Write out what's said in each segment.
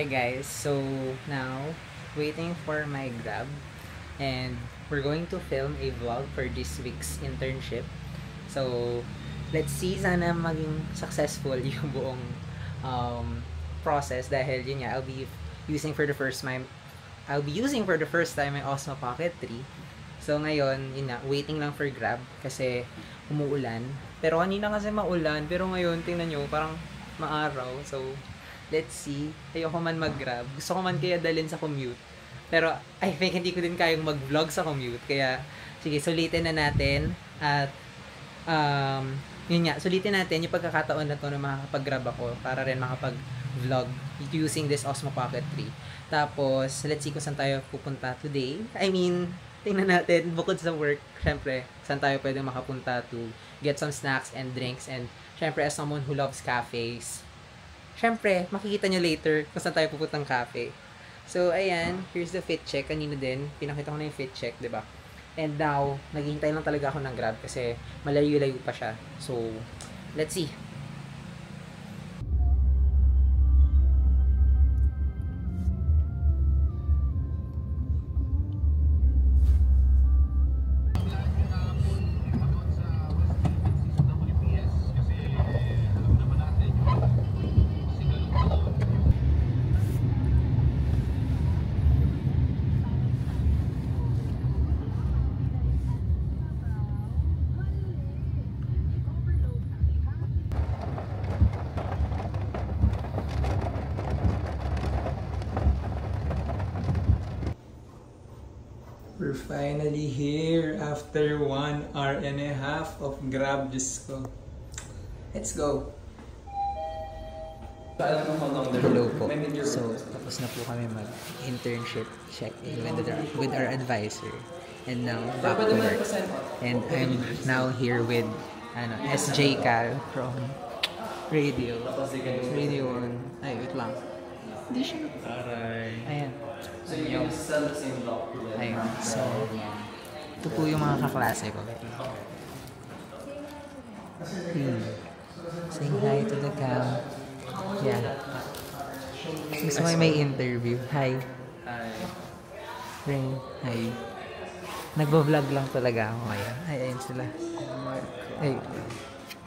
Hi guys, so now waiting for my Grab and we're going to film a vlog for this week's internship. So let's see, sana maging successful yung buong process dahil yun nga, I'll be using for the first time my Osmo Pocket 3. So ngayon, yun nga, waiting lang for Grab kasi umuulan. Pero kanina kasi maulan, pero ngayon tingnan nyo, parang maaraw. So let's see. Ayoko man mag-Grab. Gusto ko man kaya dalhin sa commute. Pero I think hindi ko din kayang mag-vlog sa commute. Kaya sige, sulitin na natin. At yun nga, sulitin natin yung pagkakataon na to na makakapag-Grab ako para rin makapag-vlog using this Osmo Pocket 3. Tapos, let's see kung saan tayo pupunta today. I mean, tingnan natin, bukod sa work, syempre, saan tayo pwedeng makapunta to get some snacks and drinks. And syempre, as someone who loves cafes, syempre, makikita nyo later kung saan tayo pupuntang cafe. So, ayan, here's the fit check. Kanina din, pinakita ko na yung fit check, diba? And now, naghihintay lang talaga ako ng Grab kasi malayo-layo pa siya. So, let's see. We're finally here after 1 hour and a half of Grab Disco. Let's go! Hello po. So, tapos na po kami mag-internship check-in with our advisor. And now, back to work. And I'm now here with SJ Cal from Radio 1. Ay, wait lang. Hindi siya. Ayan. So you still the same block? Ayun. So, ito po yung mga kaklase ko. Saying hi to the cam. Yeah. Gusto mo may interview. Hi. Hi. Ring. Hi. Nagbo-vlog lang talaga ako ngayon. Ay, ayun sila. Ay,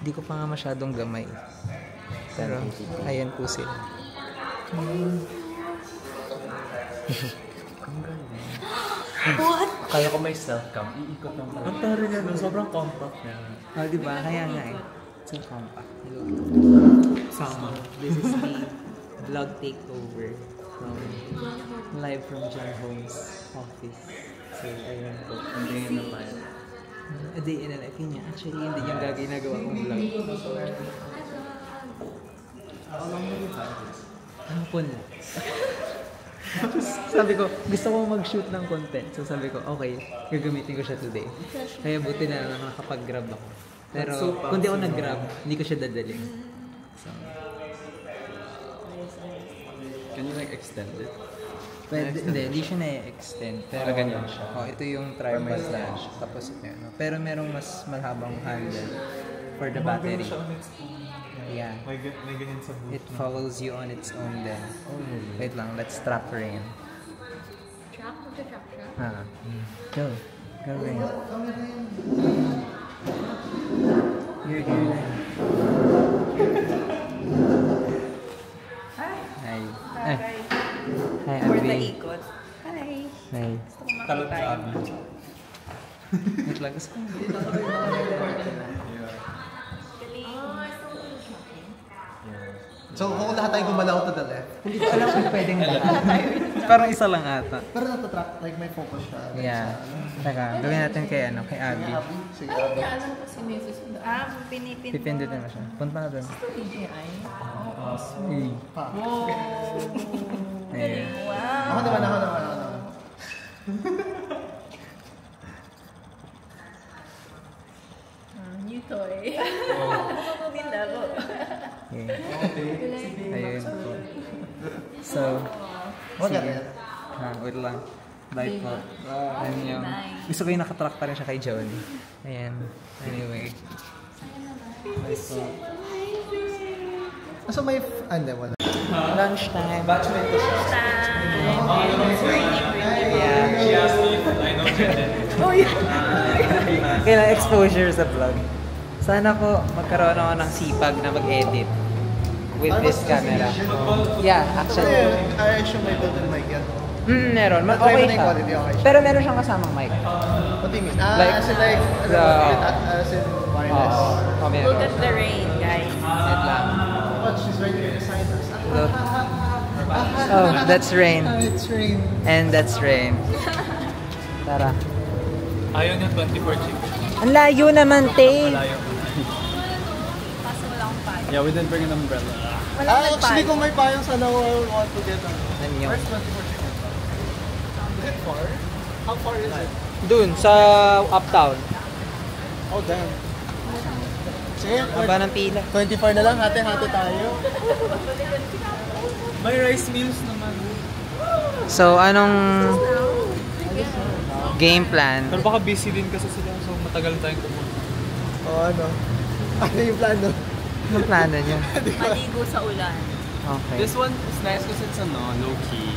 di ko pa nga masyadong gamay. Pero, ayan po sila. What? Kaya ko may self-cam, iikot lang pala. Ang tari na doon, sobrang compact niya. Oh, diba? Kaya nga eh. So compact. Hello. Sama. This is the vlog takeover from live from John Holmes' office. So, ayun po. Hindi nga na tayo. A day in a life. Yun niya. Actually, yun din yung ginagawa kong vlog. Ang pun. Sabi ko, gusto ko mag-shoot ng content. So sabi ko, okay, gagamitin ko siya today. Kaya buti na lang nakapag-grab ako. Pero kung di ako nag-grab, hindi ko siya dadalhin. So, Can you like extend it? pwede, hindi siya na-extend. Pero ganyan siya. Oh, ito yung tripod lang. Tapos, pero merong mas malhabang handle for the battery. Yeah. May ganyan sa booth. It follows you on its own then. Wait lang, let's trap Rain. Trap? Magka-trap siya? Go. Go, Rain. You're here then. Hi! Hi. Hi! Hi, For the Abby. ikot. Hi! Hi. Gusto ko Talot makita ka, tayo. Abby. Wait lang, gusto ko. So, kung lahat tayo gumalaw to the left. Hindi ko alam kung pwedeng lahat. Parang isa lang ata. Pero natatrack, like may focus siya. Yeah. Teka, gawin natin kay Abby. Sige, Ano Abby. alam ko si Mrs. Pinipin. Pipindot na siya. Punta na doon. TGI. Pa. Wow! Ayun. Wow! Ako naman. New toy. Din ako. Yeah. Ayun po. So, Wag sige. yan. Wait lang. Bye po. Ayun yung, Bye. gusto ko yung nakatrack pa rin siya kay Johnny. Ayan. Anyway. Bye po. So may, hindi, wala. Lunchtime. Batchmate ko siya. Yeah. She asked me if I know Jenden. Oh, yeah. Kailangan exposure sa vlog. Sana po magkaroon ako ng sipag na mag-edit with this camera. Yeah, actually. I show my built-in mic yan. Meron. Try mo Okay na yung siya. quality, okay siya. Pero meron siyang kasamang mic. What do you mean? Like, As in like, as in wireless. Oh, meron. Look at the rain, guys. Wait lang. What? She's ready to sign us. Look. Oh, that's rain. It's rain. And that's rain. Tara. Ayaw niya 24 chicken. Ang layo naman, te. Malayo. Kaso wala akong pad. Yeah, we didn't bring an umbrella. Wala akong Actually, pad. kung may payong sana I would want to get Ano yun? Where's 24 chicken? Is it far? How far is it? Dun, sa uptown. Oh, damn. Sige, Haba ng pila. 24 na lang, hati-hati tayo. May rice meals naman. So, anong game plan? Pero baka busy din kasi sila, so matagal tayong kumunta. Oh, ano? Ano yung plano? Anong plano niyo? Maligo sa ulan. Okay. This one is nice kasi it's low-key.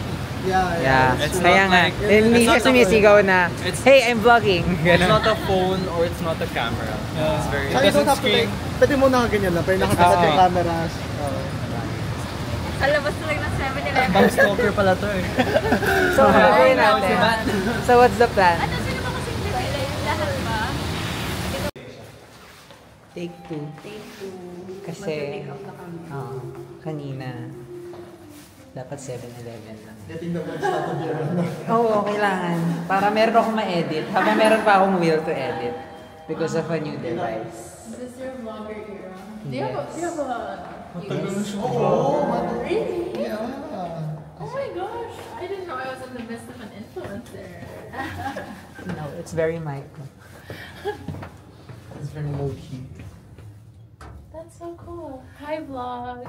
Yeah. It's Kaya not nga, like- hindi it's siya not a- sumisigaw na, it's- hey, I'm vlogging. It's not a phone or it's not a camera. It's very, So, it you don't doesn't have to scream. like, pwede mo nakaganyan lang, pero nakatapat Oo. yung cameras. Sa labas na lang ng 7-Eleven. Pang stalker pala to eh. So, gagawin natin. So, what's the plan? Ano sino ba kasi nila yung lahat ba? Take 2. Take 2. Kasi, Mag-make up na kami. kanina, dapat 7-Eleven lang. Getting the words out of your Oo, kailangan. Para meron akong ma-edit. Habang meron pa akong will to edit. Because of a new device. Is this your vlogger era? Do Yes. you have a Oh, Really? yeah. Oh my gosh. I didn't know I was in the midst of an influencer. No, it's very micro. It's very low-key. That's so cool. Hi vlog.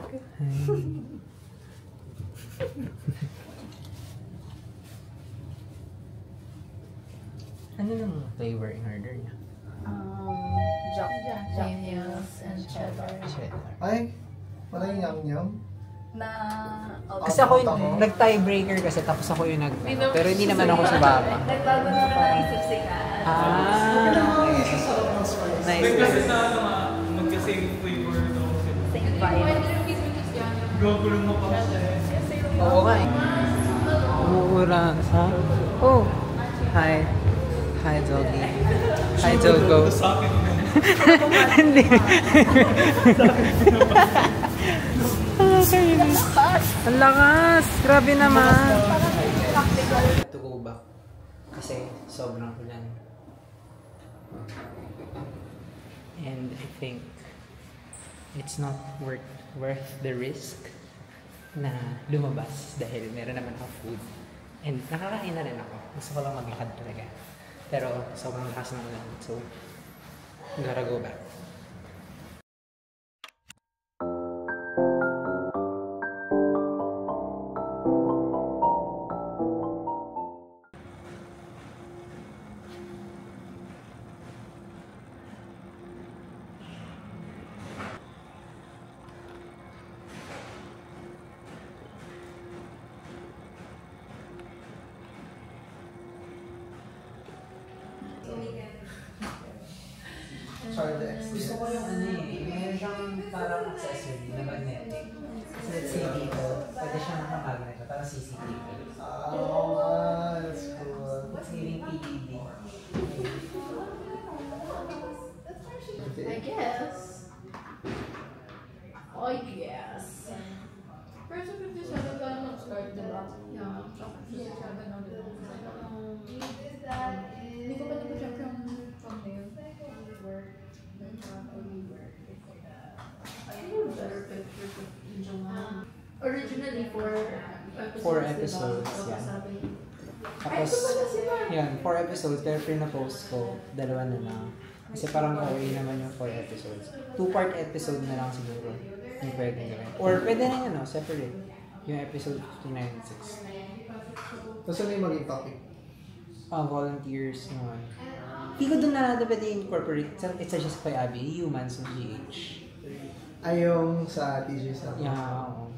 Ano nang flavor in order niya? Jack Daniels and cheddar. Ay, wala yung yum-yum. Na Kasi ako yung nag-tiebreaker kasi tapos ako yung nag pero hindi naman ako sumama. Nagbago na naman ang sipsikan. Okay. Nice. Magka-same flavor daw. Same vibe. Gagulo mo pa siya eh. Oo nga eh. Umuura sa... Oh! Hi. Hi, Doggy. Hi, Jogo. Sa akin yun. Hindi. Ang lakas! Grabe naman! To go back. Kasi sobrang ulan. And I think it's not worth the risk na lumabas dahil meron naman ako food. And nakakain na rin ako. Gusto ko lang maglakad talaga. Pero sobrang lakas ng ulan. So, gotta go back. Gusto ko yung ano eh, meron siyang parang accessory na magnetic. So let's say dito, pwede siya nakamagnet, parang CCTV. Oh, that's cool. It's giving PED. I guess. Oh, yes. First of 57 ka lang mag-start, diba? Yeah. 57 lang din. Hindi ko pa nag-check yung thumbnail. Work. Better pictures of Joanne. Originally, 4 episodes, diba? yeah. Sabi. Tapos, yun, 4 episodes, pero pina-post ko, 2 na lang. Kasi parang okay naman yung 4 episodes. 2-part episode na lang siguro yung pwede gawin. Or pwede na yun, no? Separate. Yung episode 59 and 6. Tapos ano yung maging topic? Volunteers naman. Hindi ko doon na natin pwede incorporate. It's just by Abby, humans ng GH. Ay, yung sa TG sa... Yeah, oo.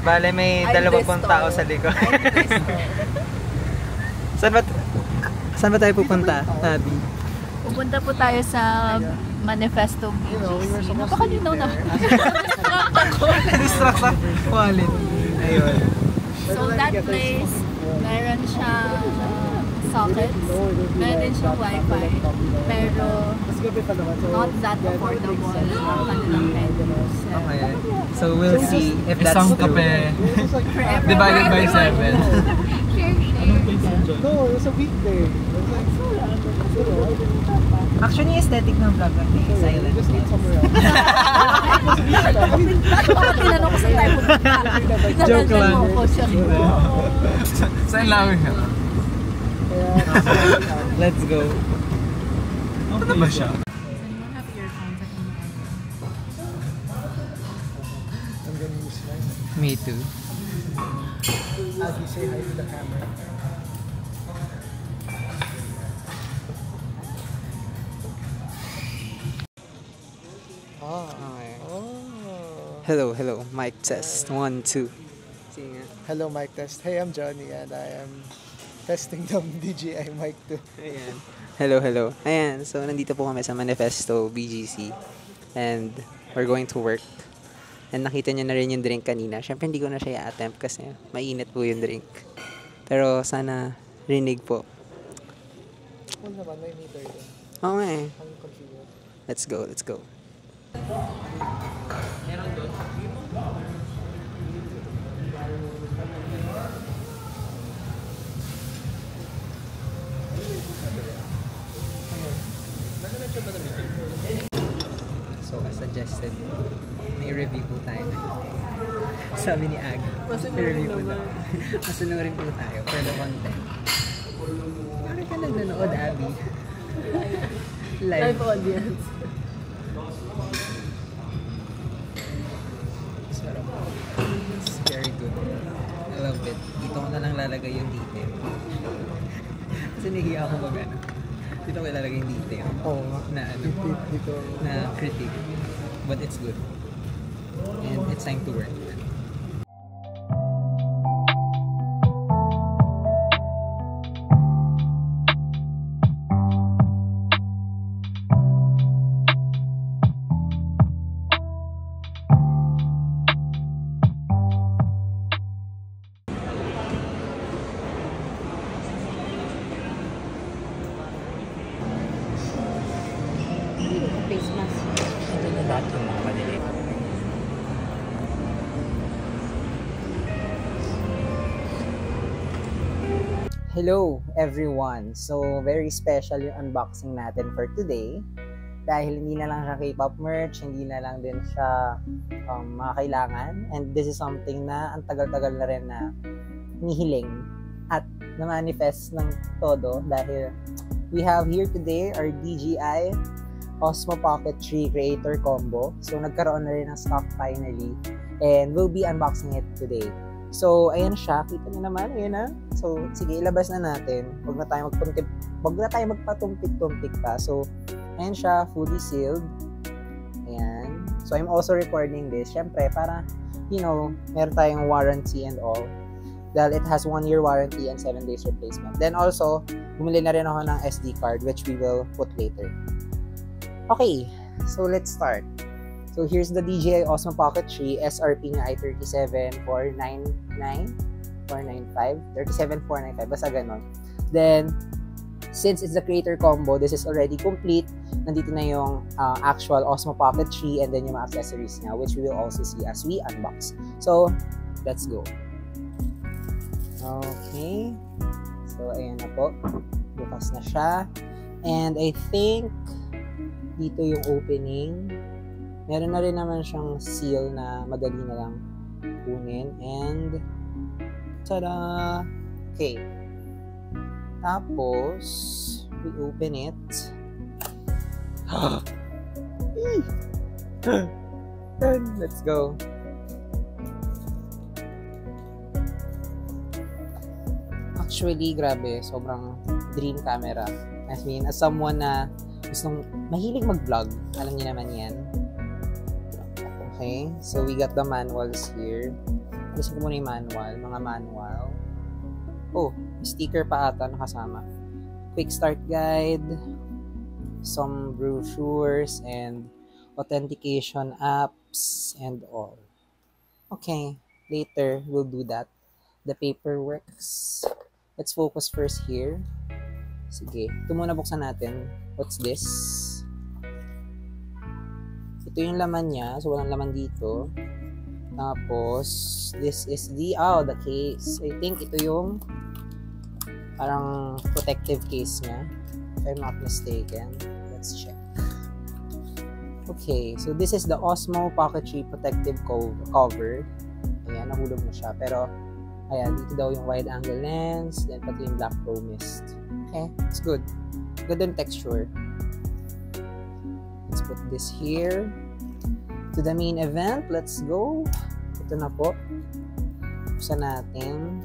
Bale, may I'm dalawa pang pistol. tao sa likod. Saan ba tayo pupunta, Abby? Pupunta po tayo sa Manifesto BGC. Napakalinaw na. Distract sa wallet. Ayun. So that place, meron siyang sockets, meron din siyang wifi, pero not that affordable ang kanilang menus. Okay. So we'll see if that's Isang true. kape. For everyone. Divided by 7. Share. No, it was a weekday. Actually, aesthetic ng vlog natin. Silent. Just eat somewhere else. Bakit tinanong ko sa tayo pupunta? Joke lang. Mo ako siya. Saan lang siya? Let's go. Ano na ba siya? I'm gonna use mine. Me too. Aggie, say hi to the camera. Okay. Oh. Hello. Mic test. 1, 2. Sige nga. Hello, mic test. Hey, I'm Johnny and I am testing the DJI mic too. Ayan. Hello. Ayan, so nandito po kami sa Manifesto BGC and we're going to work. And nakita niyo na rin yung drink kanina. Siyempre hindi ko na siya i-attempt kasi mainit po yung drink. Pero sana rinig po. Cool naman, may meter yun. Okay. Ang configure. Let's go. So, as suggested, may review po tayo. Sabi ni Ag, may review po tayo. Masunurin po tayo for the content. Bakit ka nanonood, Abby? Live audience. Sarap. It's very good. I love it. Dito ko na lang lalagay yung detail. Kasi nahihiya ako mag-ano. Dito ko ilalagay yung detail. Oo nga. Na ano, Dito. na critique. But it's good. And it's time to work. Face mask. Ito na lahat yung mga maliliit. Hello everyone! So, very special yung unboxing natin for today. Dahil hindi na lang siya K-pop merch, hindi na lang din siya mga kailangan. And this is something na ang tagal-tagal na rin na nihiling at na-manifest ng todo dahil we have here today our DJI Osmo Pocket 3 Creator Combo. So, nagkaroon na rin ng stock finally and we'll be unboxing it today. So, ayan siya. Kita niyo naman. Ayan na. So, sige, ilabas na natin. Huwag na tayo magpatumpik-tumpik pa. So, ayan siya. Fully sealed. Ayan. So, I'm also recording this. Siyempre, para, meron tayong warranty and all. Dahil it has 1 year warranty and 7 days replacement. Then also, bumili na rin ako ng SD card which we will put later. Okay. So, let's start. So, here's the DJI Osmo Pocket 3. SRP nga ay 37,495. 37,495. Basta ganon. Then, since it's the creator combo, this is already complete. Nandito na yung actual Osmo Pocket 3 and then yung mga accessories niya, which we will also see as we unbox. So, let's go. Okay. So, ayan na po. Bukas na siya. And I think, dito yung opening. Meron na rin naman siyang seal na madali na lang kunin. And, tada! Okay. Tapos, we open it. Let's go. Actually, grabe. Sobrang dream camera. I mean, as someone na gustong mahilig mag-vlog, alam niyo naman yan. Okay, so we got the manuals here. Alisin ko muna yung manual, mga manual. Oh, sticker pa ata nakasama. Quick start guide, some brochures, and authentication apps, and all. Okay, later we'll do that. The paperworks. Let's focus first here. Sige, ito muna buksan natin. What's this? Ito yung laman niya. So, walang laman dito. Tapos, this is the case. I think ito yung parang protective case niya. If I'm not mistaken. Let's check. Okay, so this is the Osmo Pocket 3 protective cover. Ayan, nahulog na siya. Pero, ayan, dito daw yung wide angle lens, then pati yung black pro mist. Okay, it's good. Good on texture. Let's put this here. To the main event, let's go. Ito na po. Buksan natin.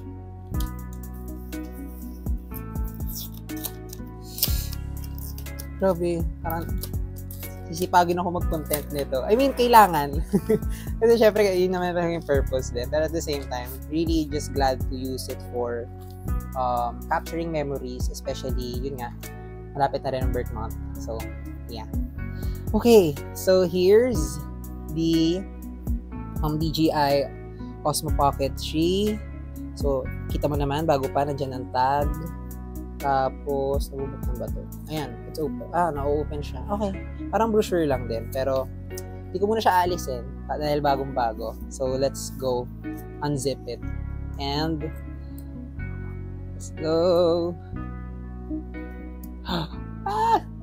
Grabe, parang sisipagin ako mag-content nito. I mean, kailangan. Kasi syempre, yun naman yung purpose din. But at the same time, really just glad to use it for capturing memories, especially, yun nga, malapit na rin ang birth month. So, yeah. Okay, so here's the DJI Osmo Pocket 3. So, kita mo naman, bago pa, nandiyan ang tag. Tapos, nabubuksan ba ito? Ayan, it's open. Na-open siya. Okay, parang brochure lang din. Pero, hindi ko muna siya alisin dahil bagong-bago. So, let's go unzip it. And, let's go.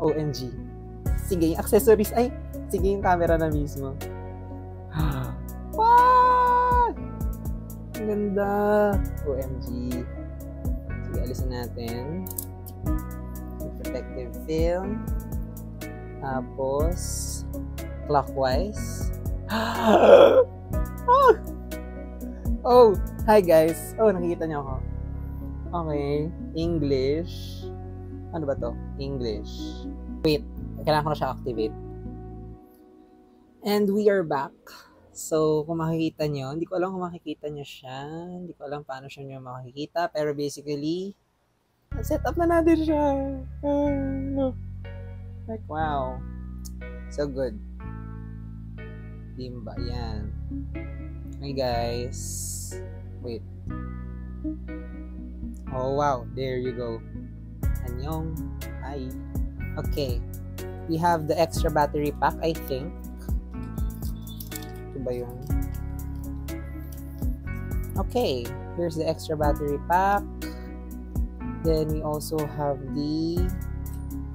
OMG. Sige, yung accessories. Ay, sige yung camera na mismo. Wow! Ang ganda. OMG. Sige, alisin natin. Protective film. Tapos, clockwise. Oh, hi guys. Oh, nakikita niyo ako. Okay, English. Ano ba to? English. Wait, kailangan ko na siya activate. And we are back. So, kung makikita nyo, hindi ko alam kung makikita nyo siya. Hindi ko alam paano siya nyo makikita. Pero basically, set up na natin siya. Like, wow. So good. Dimba, yan. Hey guys. Wait. Oh wow, there you go. Annyeong. Hi. Okay. We have the extra battery pack, I think. Ito ba yun? Okay. Here's the extra battery pack. Then we also have the...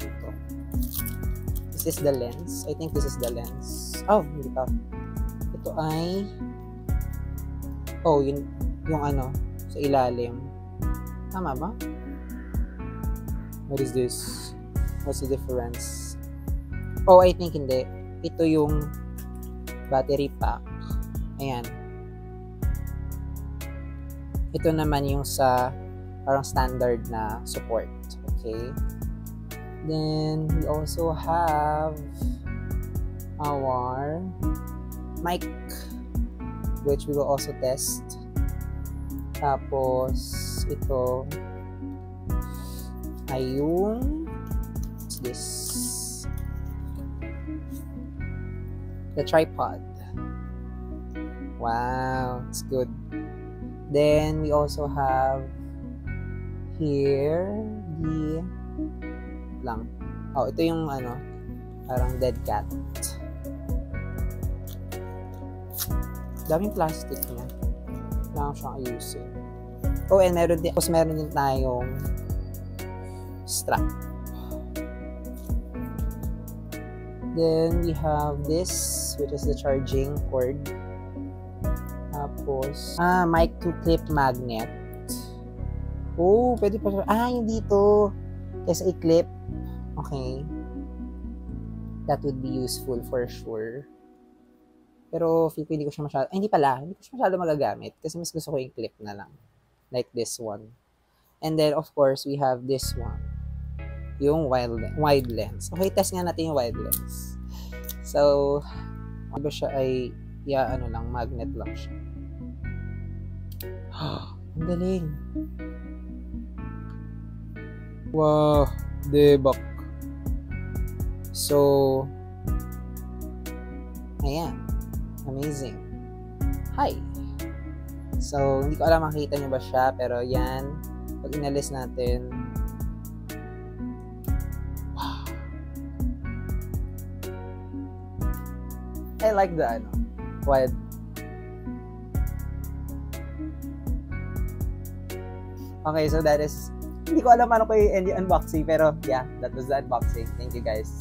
Ito. This is the lens. I think this is the lens. Oh, hindi pa. Ito ay... Oh, yun, yung ano, sa ilalim. Tama ba? What is this? What's the difference? Oh, I think hindi. Ito yung battery pack. Ayan. Ito naman yung sa parang standard na support. Okay. Then, we also have our mic, which we will also test. Tapos, ito ay yung what's this? The tripod. Wow, it's good. Then, we also have here the lang. Oh, ito yung ano, parang dead cat. Daming plastic niya. Kailangan siyang ayusin. Oh, and meron din tayong strap. Then, we have this, which is the charging cord. Tapos, mic to clip magnet. Oh, pwede pa siya. Yung dito. Kasi i-clip. Okay. That would be useful for sure. Pero, feel ko hindi ko siya masyado, hindi ko siya masyado magagamit. Kasi mas gusto ko yung clip na lang. Like this one. And then, of course, we have this one. Yung wide lens. Okay, test nga natin yung wide lens. So, diba siya ay, ano lang, magnet lang siya. Ang galing. Wow, debak. So, ayan. Amazing. Hi. So, hindi ko alam makita nyo ba siya, pero yan. Pag inalis natin, wow. I like the wide. Okay, so that is, hindi ko alam ano ko yung unboxing, pero yeah, that was the unboxing. Thank you guys.